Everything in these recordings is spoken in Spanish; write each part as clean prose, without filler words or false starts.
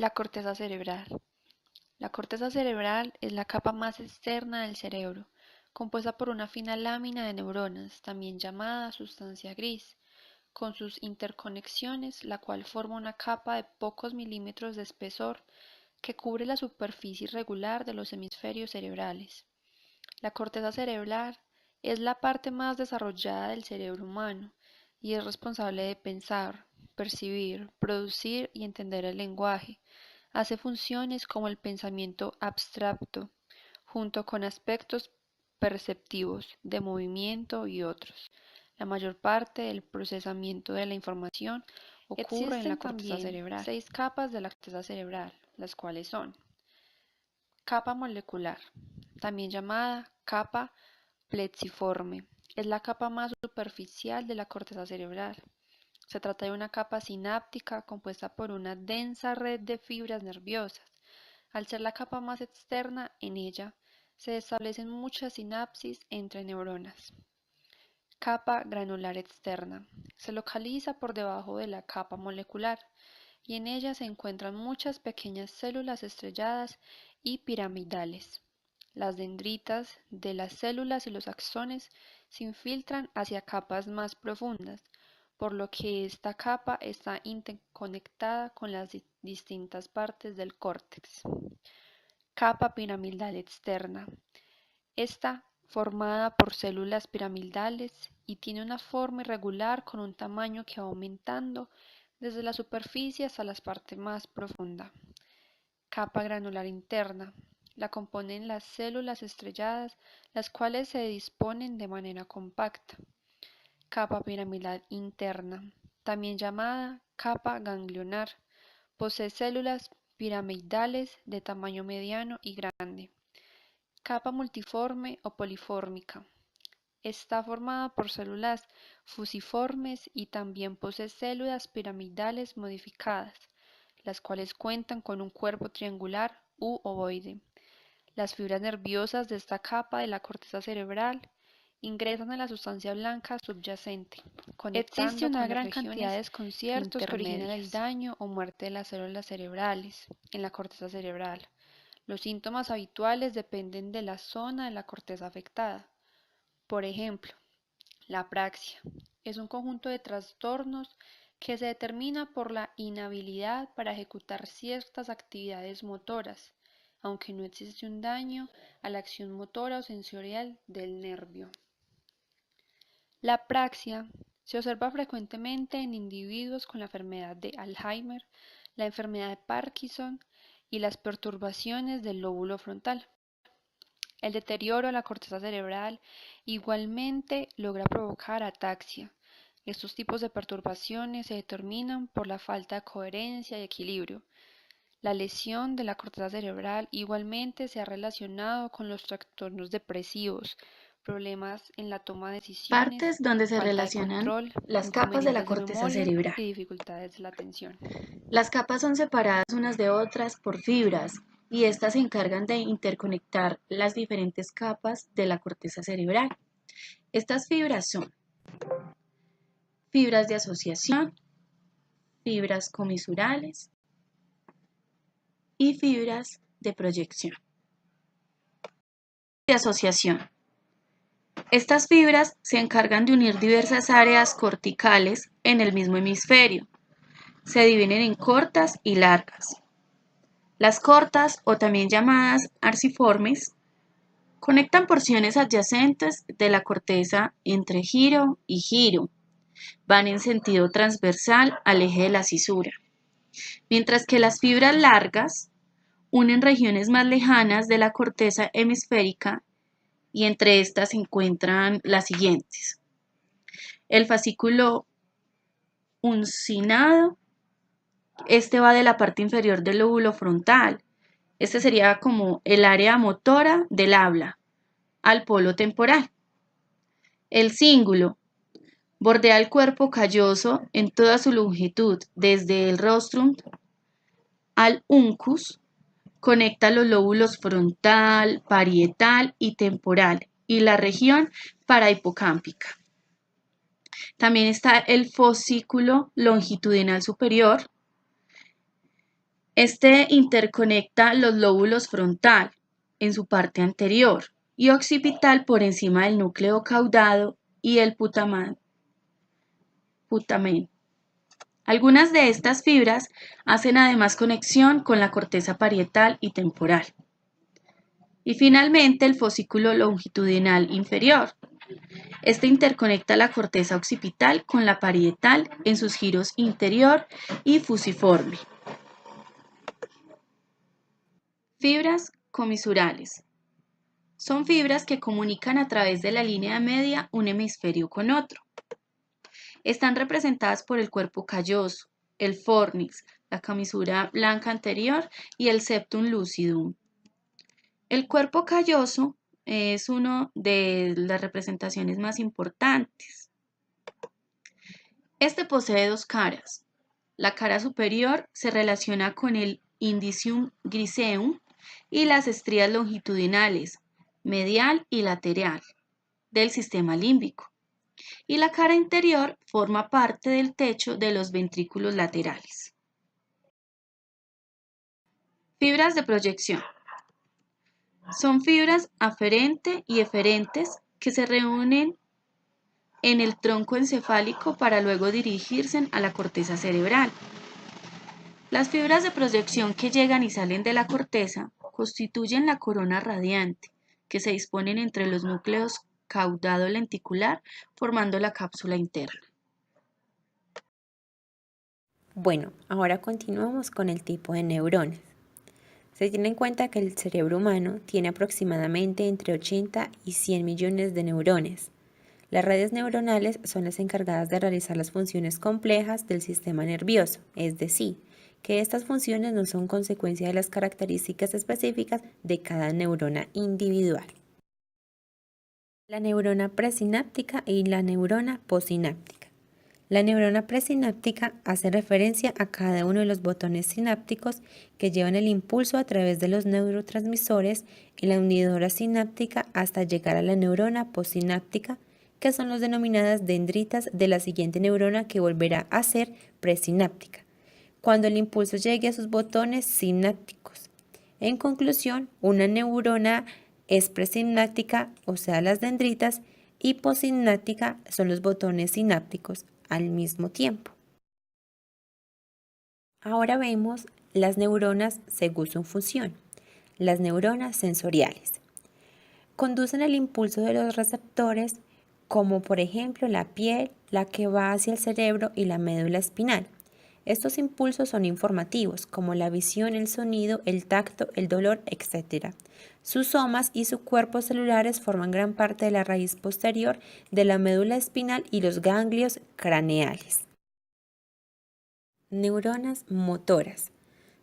La corteza cerebral. La corteza cerebral es la capa más externa del cerebro, compuesta por una fina lámina de neuronas, también llamada sustancia gris, con sus interconexiones, la cual forma una capa de pocos milímetros de espesor que cubre la superficie irregular de los hemisferios cerebrales. La corteza cerebral es la parte más desarrollada del cerebro humano y es responsable de pensar, percibir, producir y entender el lenguaje. Hace funciones como el pensamiento abstracto, junto con aspectos perceptivos de movimiento y otros. La mayor parte del procesamiento de la información ocurre en la corteza cerebral. Existen 6 capas de la corteza cerebral, las cuales son: capa molecular, también llamada capa plexiforme, es la capa más superficial de la corteza cerebral. Se trata de una capa sináptica compuesta por una densa red de fibras nerviosas. Al ser la capa más externa, en ella se establecen muchas sinapsis entre neuronas. Capa granular externa. Se localiza por debajo de la capa molecular y en ella se encuentran muchas pequeñas células estrelladas y piramidales. Las dendritas de las células y los axones se infiltran hacia capas más profundas, por lo que esta capa está interconectada con las distintas partes del córtex. Capa piramidal externa. Está formada por células piramidales y tiene una forma irregular con un tamaño que va aumentando desde la superficie hasta la parte más profunda. Capa granular interna. La componen las células estrelladas, las cuales se disponen de manera compacta. Capa piramidal interna, también llamada capa ganglionar, posee células piramidales de tamaño mediano y grande. Capa multiforme o polifórmica. Está formada por células fusiformes y también posee células piramidales modificadas, las cuales cuentan con un cuerpo triangular u ovoide. Las fibras nerviosas de esta capa de la corteza cerebral ingresan a la sustancia blanca subyacente, conectando. Existe una gran cantidad de desconciertos que originan el daño o muerte de las células cerebrales en la corteza cerebral. Los síntomas habituales dependen de la zona de la corteza afectada. Por ejemplo, la apraxia es un conjunto de trastornos que se determina por la inhabilidad para ejecutar ciertas actividades motoras, aunque no existe un daño a la acción motora o sensorial del nervio. La apraxia se observa frecuentemente en individuos con la enfermedad de Alzheimer, la enfermedad de Parkinson y las perturbaciones del lóbulo frontal. El deterioro de la corteza cerebral igualmente logra provocar ataxia. Estos tipos de perturbaciones se determinan por la falta de coherencia y equilibrio. La lesión de la corteza cerebral igualmente se ha relacionado con los trastornos depresivos, problemas en la toma de decisiones, Partes donde se falta de relacionan control, las capas de la inconvenientes de corteza memoria cerebral. y dificultades de la atención. Las capas son separadas unas de otras por fibras y estas se encargan de interconectar las diferentes capas de la corteza cerebral. Estas fibras son fibras de asociación, fibras comisurales y fibras de proyección. De asociación. Estas fibras se encargan de unir diversas áreas corticales en el mismo hemisferio. Se dividen en cortas y largas. Las cortas, o también llamadas arciformes, conectan porciones adyacentes de la corteza entre giro y giro. Van en sentido transversal al eje de la cisura. Mientras que las fibras largas unen regiones más lejanas de la corteza hemisférica y entre estas se encuentran las siguientes. El fascículo uncinado, este va de la parte inferior del lóbulo frontal. Este sería como el área motora del habla, al polo temporal. El cíngulo bordea el cuerpo calloso en toda su longitud, desde el rostrum al uncus, conecta los lóbulos frontal, parietal y temporal y la región parahipocámpica. También está el fascículo longitudinal superior. Este interconecta los lóbulos frontal en su parte anterior y occipital por encima del núcleo caudado y el putamen. Algunas de estas fibras hacen además conexión con la corteza parietal y temporal. Y finalmente el fascículo longitudinal inferior. Este interconecta la corteza occipital con la parietal en sus giros interior y fusiforme. Fibras comisurales. Son fibras que comunican a través de la línea media un hemisferio con otro. Están representadas por el cuerpo calloso, el fornix, la comisura blanca anterior y el septum lucidum. El cuerpo calloso es una de las representaciones más importantes. Este posee dos caras. La cara superior se relaciona con el indicium griseum y las estrías longitudinales, medial y lateral, del sistema límbico. Y la cara interior forma parte del techo de los ventrículos laterales. Fibras de proyección. Son fibras aferente y eferentes que se reúnen en el tronco encefálico para luego dirigirse a la corteza cerebral. Las fibras de proyección que llegan y salen de la corteza constituyen la corona radiante, que se disponen entre los núcleos caudado-lenticular, formando la cápsula interna. Bueno, ahora continuamos con el tipo de neuronas. Se tiene en cuenta que el cerebro humano tiene aproximadamente entre 80 y 100 millones de neuronas. Las redes neuronales son las encargadas de realizar las funciones complejas del sistema nervioso, es decir, que estas funciones no son consecuencia de las características específicas de cada neurona individual. La neurona presináptica y la neurona postsináptica. La neurona presináptica hace referencia a cada uno de los botones sinápticos que llevan el impulso a través de los neurotransmisores y la unidora sináptica hasta llegar a la neurona postsináptica, que son las denominadas dendritas de la siguiente neurona que volverá a ser presináptica, cuando el impulso llegue a sus botones sinápticos. En conclusión, una neurona es presináptica, o sea, las dendritas, y postsináptica son los botones sinápticos al mismo tiempo. Ahora vemos las neuronas según su función. Las neuronas sensoriales conducen el impulso de los receptores, como por ejemplo la piel, la que va hacia el cerebro y la médula espinal. Estos impulsos son informativos, como la visión, el sonido, el tacto, el dolor, etc. Sus somas y sus cuerpos celulares forman gran parte de la raíz posterior de la médula espinal y los ganglios craneales. Neuronas motoras.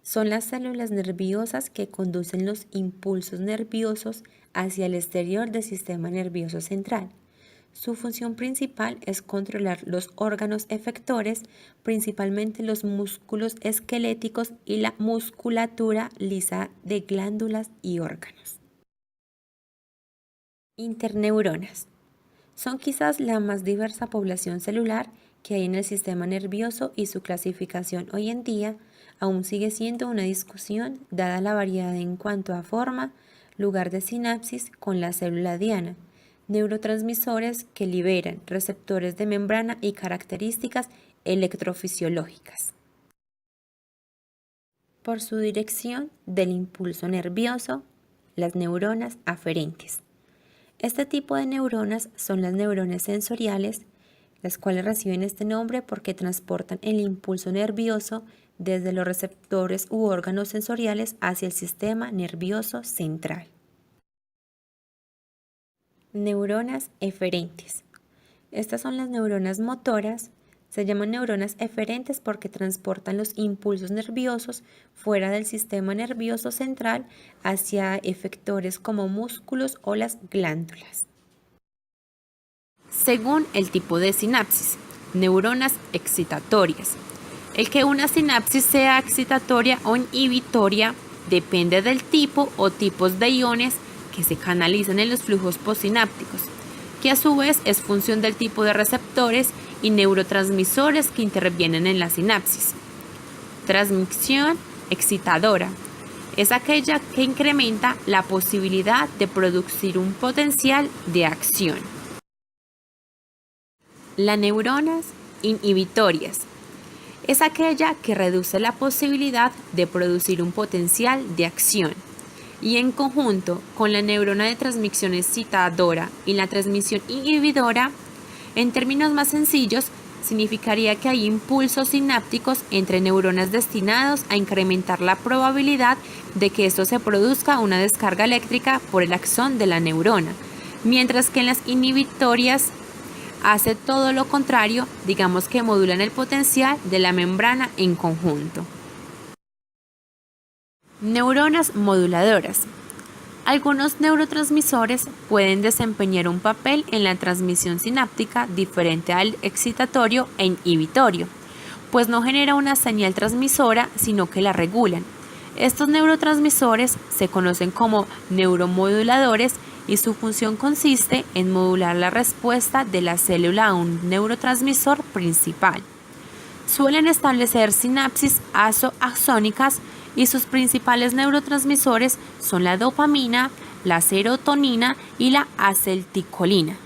Son las células nerviosas que conducen los impulsos nerviosos hacia el exterior del sistema nervioso central. Su función principal es controlar los órganos efectores, principalmente los músculos esqueléticos y la musculatura lisa de glándulas y órganos. Interneuronas. Son quizás la más diversa población celular que hay en el sistema nervioso y su clasificación hoy en día aún sigue siendo una discusión dada la variedad en cuanto a forma, lugar de sinapsis con la célula diana, neurotransmisores que liberan, receptores de membrana y características electrofisiológicas. Por su dirección del impulso nervioso, las neuronas aferentes. Este tipo de neuronas son las neuronas sensoriales, las cuales reciben este nombre porque transportan el impulso nervioso desde los receptores u órganos sensoriales hacia el sistema nervioso central. Neuronas eferentes. Estas son las neuronas motoras. Se llaman neuronas eferentes porque transportan los impulsos nerviosos fuera del sistema nervioso central hacia efectores como músculos o las glándulas. Según el tipo de sinapsis, neuronas excitatorias. El que una sinapsis sea excitatoria o inhibitoria depende del tipo o tipos de iones que se canalizan en los flujos postsinápticos, que a su vez es función del tipo de receptores y neurotransmisores que intervienen en la sinapsis. Transmisión excitadora. Es aquella que incrementa la posibilidad de producir un potencial de acción. Las neuronas inhibitorias. Es aquella que reduce la posibilidad de producir un potencial de acción. Y en conjunto con la neurona de transmisión excitadora y la transmisión inhibidora, en términos más sencillos, significaría que hay impulsos sinápticos entre neuronas destinados a incrementar la probabilidad de que esto se produzca una descarga eléctrica por el axón de la neurona, mientras que en las inhibitorias hace todo lo contrario, digamos que modulan el potencial de la membrana en conjunto. Neuronas moduladoras. Algunos neurotransmisores pueden desempeñar un papel en la transmisión sináptica diferente al excitatorio e inhibitorio, pues no genera una señal transmisora, sino que la regulan. Estos neurotransmisores se conocen como neuromoduladores y su función consiste en modular la respuesta de la célula a un neurotransmisor principal. Suelen establecer sinapsis azoaxónicas y sus principales neurotransmisores son la dopamina, la serotonina y la acetilcolina.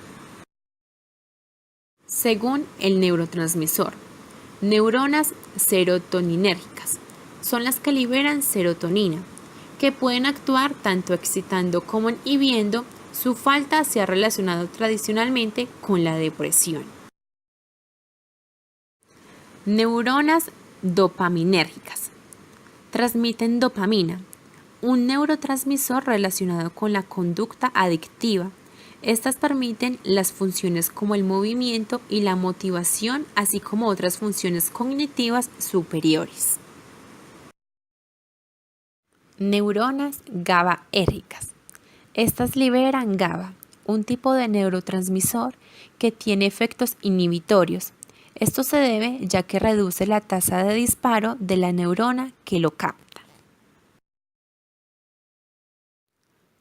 Según el neurotransmisor, neuronas serotoninérgicas son las que liberan serotonina, que pueden actuar tanto excitando como inhibiendo. Su falta se ha relacionado tradicionalmente con la depresión. Neuronas dopaminérgicas. Transmiten dopamina, un neurotransmisor relacionado con la conducta adictiva. Estas permiten las funciones como el movimiento y la motivación, así como otras funciones cognitivas superiores. Neuronas GABAérgicas. Estas liberan GABA, un tipo de neurotransmisor que tiene efectos inhibitorios. Esto se debe ya que reduce la tasa de disparo de la neurona que lo capta.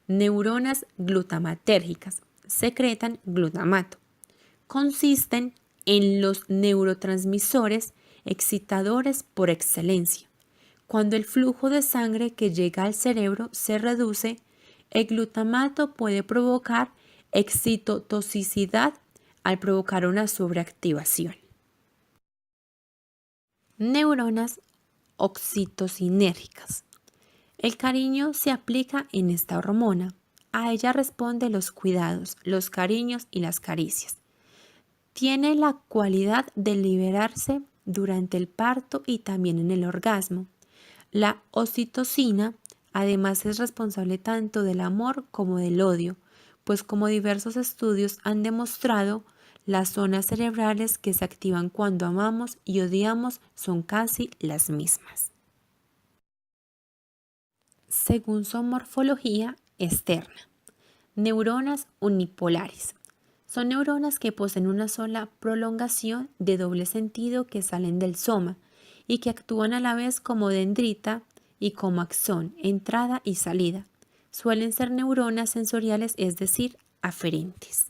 Neuronas glutamatérgicas. Secretan glutamato. Consisten en los neurotransmisores excitadores por excelencia. Cuando el flujo de sangre que llega al cerebro se reduce, el glutamato puede provocar excitotoxicidad al provocar una sobreactivación. Neuronas oxitocinérgicas. El cariño se aplica en esta hormona. A ella responde los cuidados, los cariños y las caricias. Tiene la cualidad de liberarse durante el parto y también en el orgasmo. La oxitocina además es responsable tanto del amor como del odio, pues como diversos estudios han demostrado, las zonas cerebrales que se activan cuando amamos y odiamos son casi las mismas. Según su morfología externa, neuronas unipolares. Son neuronas que poseen una sola prolongación de doble sentido que salen del soma y que actúan a la vez como dendrita y como axón, entrada y salida. Suelen ser neuronas sensoriales, es decir, aferentes.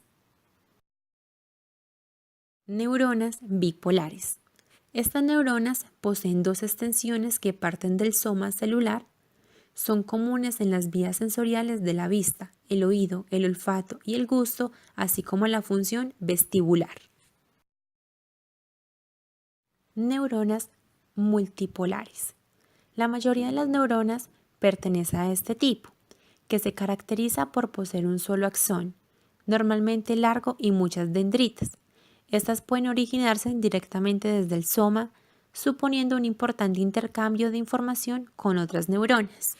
Neuronas bipolares. Estas neuronas poseen dos extensiones que parten del soma celular. Son comunes en las vías sensoriales de la vista, el oído, el olfato y el gusto, así como la función vestibular. Neuronas multipolares. La mayoría de las neuronas pertenece a este tipo, que se caracteriza por poseer un solo axón, normalmente largo y muchas dendritas. Estas pueden originarse directamente desde el soma, suponiendo un importante intercambio de información con otras neuronas.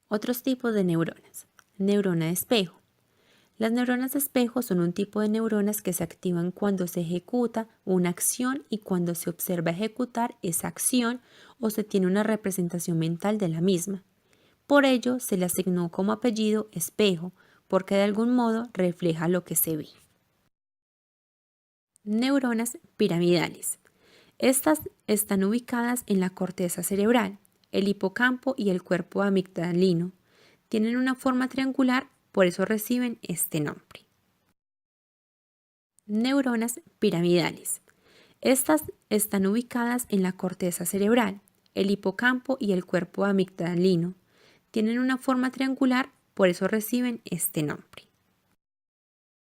Otros tipos de neuronas. Neurona de espejo. Las neuronas de espejo son un tipo de neuronas que se activan cuando se ejecuta una acción y cuando se observa ejecutar esa acción o se tiene una representación mental de la misma. Por ello se le asignó como apellido espejo, porque de algún modo refleja lo que se ve. Neuronas piramidales. Estas están ubicadas en la corteza cerebral, el hipocampo y el cuerpo amigdalino. Tienen una forma triangular, por eso reciben este nombre. Neuronas piramidales. Estas están ubicadas en la corteza cerebral, el hipocampo y el cuerpo amigdalino. Tienen una forma triangular, por eso reciben este nombre.